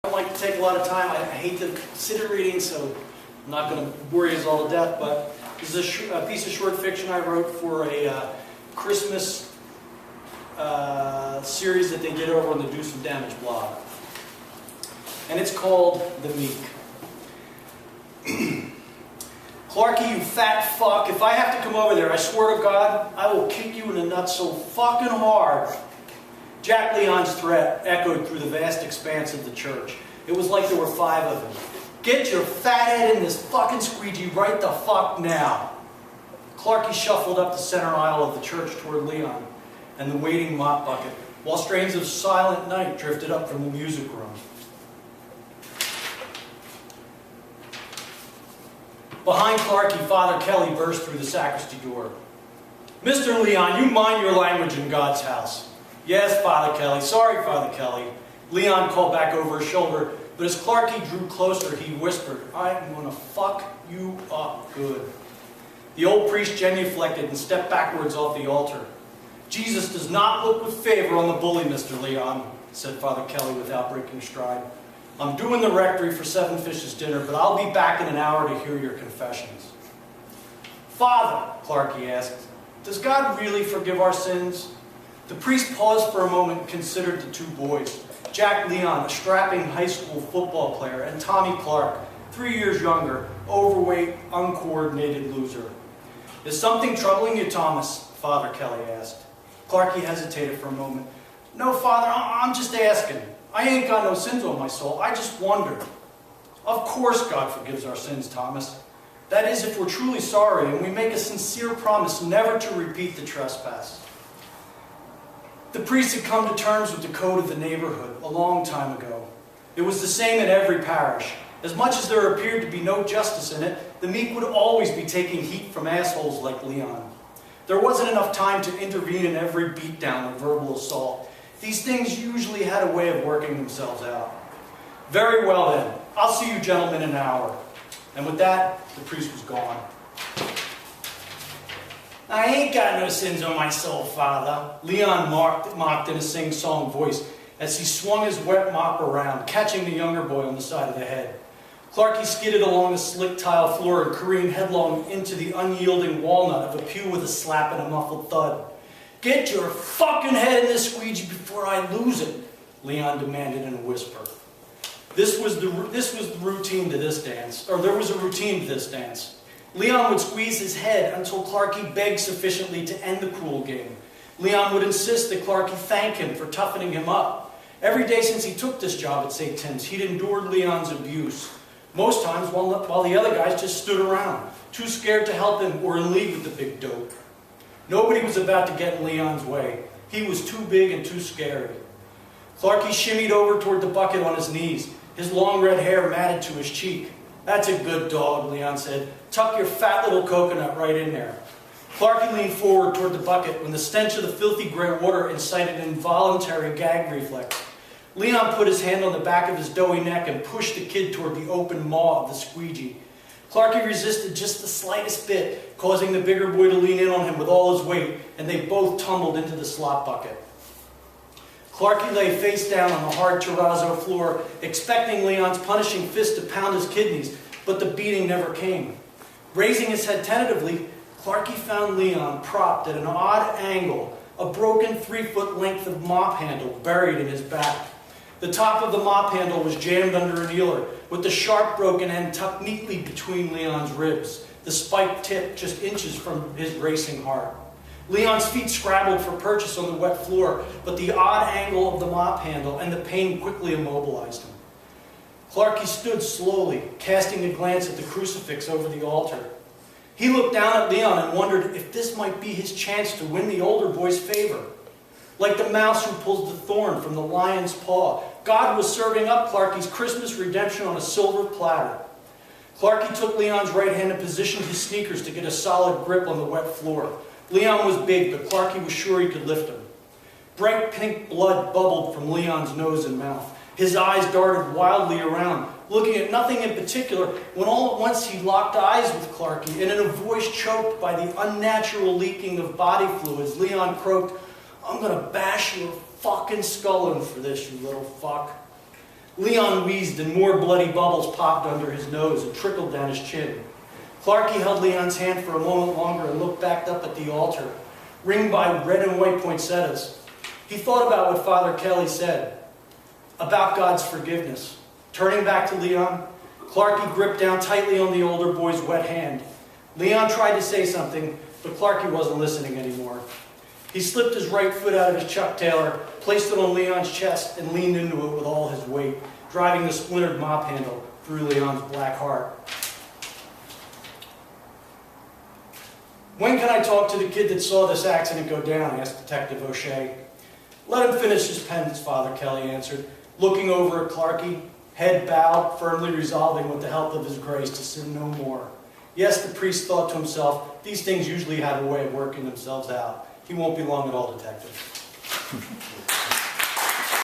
I don't like to take a lot of time. I hate to consider reading, so I'm not going to bore you all to death, but this is a piece of short fiction I wrote for a Christmas series that they did over on the Do Some Damage blog. And it's called The Meek. Clarky, you fat fuck, if I have to come over there, I swear to God, I will kick you in the nuts so fucking hard. Jack Leon's threat echoed through the vast expanse of the church. It was like there were 5 of them. Get your fat head in this fucking squeegee right the fuck now. Clarky shuffled up the center aisle of the church toward Leon and the waiting mop bucket, while strains of Silent Night drifted up from the music room. Behind Clarky, Father Kelly burst through the sacristy door. Mr. Leon, you mind your language in God's house. Yes, Father Kelly. Sorry, Father Kelly. Leon called back over his shoulder, but as Clarky drew closer, he whispered, I'm going to fuck you up good. The old priest genuflected and stepped backwards off the altar. Jesus does not look with favor on the bully, Mr. Leon, said Father Kelly without breaking stride. I'm doing the rectory for 7 Fishes dinner, but I'll be back in an hour to hear your confessions. Father, Clarky asked, does God really forgive our sins? The priest paused for a moment and considered the 2 boys, Jack Leon, a strapping high school football player, and Tommy Clark, 3 years younger, overweight, uncoordinated loser. Is something troubling you, Thomas? Father Kelly asked. Clarky hesitated for a moment. No, Father, I'm just asking. I ain't got no sins on my soul. I just wondered. Of course God forgives our sins, Thomas. That is, if we're truly sorry and we make a sincere promise never to repeat the trespass. The priest had come to terms with the code of the neighborhood a long time ago. It was the same in every parish. As much as there appeared to be no justice in it, the meek would always be taking heat from assholes like Leon. There wasn't enough time to intervene in every beatdown or verbal assault. These things usually had a way of working themselves out. Very well then, I'll see you gentlemen in an hour. And with that, the priest was gone. I ain't got no sins on my soul, Father, Leon mocked in a sing-song voice as he swung his wet mop around, catching the younger boy on the side of the head. Clarky skidded along the slick tile floor and careened headlong into the unyielding walnut of a pew with a slap and a muffled thud. Get your fucking head in this squeegee before I lose it, Leon demanded in a whisper. There was a routine to this dance. Leon would squeeze his head until Clarky begged sufficiently to end the cruel game. Leon would insist that Clarky thank him for toughening him up. Every day since he took this job at St. Tim's, he'd endured Leon's abuse. Most times while the other guys just stood around, too scared to help him or in league with the big dope. Nobody was about to get in Leon's way. He was too big and too scary. Clarky shimmied over toward the bucket on his knees, his long red hair matted to his cheek. That's a good dog, Leon said. Tuck your fat little coconut right in there. Clarky leaned forward toward the bucket when the stench of the filthy gray water incited an involuntary gag reflex. Leon put his hand on the back of his doughy neck and pushed the kid toward the open maw of the squeegee. Clarky resisted just the slightest bit, causing the bigger boy to lean in on him with all his weight, and they both tumbled into the slop bucket. Clarky lay face down on the hard terrazzo floor, expecting Leon's punishing fist to pound his kidneys, but the beating never came. Raising his head tentatively, Clarky found Leon propped at an odd angle, a broken 3-foot length of mop handle buried in his back. The top of the mop handle was jammed under a kneeler, with the sharp broken end tucked neatly between Leon's ribs, the spiked tip just inches from his racing heart. Leon's feet scrabbled for purchase on the wet floor, but the odd angle of the mop handle and the pain quickly immobilized him. Clarky stood slowly, casting a glance at the crucifix over the altar. He looked down at Leon and wondered if this might be his chance to win the older boy's favor. Like the mouse who pulls the thorn from the lion's paw, God was serving up Clarky's Christmas redemption on a silver platter. Clarky took Leon's right hand and positioned his sneakers to get a solid grip on the wet floor. Leon was big, but Clarky was sure he could lift him. Bright pink blood bubbled from Leon's nose and mouth. His eyes darted wildly around, looking at nothing in particular, when all at once he locked eyes with Clarky, and in a voice choked by the unnatural leaking of body fluids, Leon croaked, I'm going to bash your fucking skull in for this, you little fuck. Leon wheezed and more bloody bubbles popped under his nose and trickled down his chin. Clarky held Leon's hand for a moment longer and looked back up at the altar, ringed by red and white poinsettias. He thought about what Father Kelly said, about God's forgiveness. Turning back to Leon, Clarky gripped down tightly on the older boy's wet hand. Leon tried to say something, but Clarky wasn't listening anymore. He slipped his right foot out of his Chuck Taylor, placed it on Leon's chest, and leaned into it with all his weight, driving the splintered mop handle through Leon's black heart. "When can I talk to the kid that saw this accident go down?" asked Detective O'Shea. "Let him finish his penance," Father Kelly answered, looking over at Clarky, head bowed, firmly resolving with the help of his grace to sin no more. Yes, the priest thought to himself, these things usually have a way of working themselves out. He won't be long at all, Detective.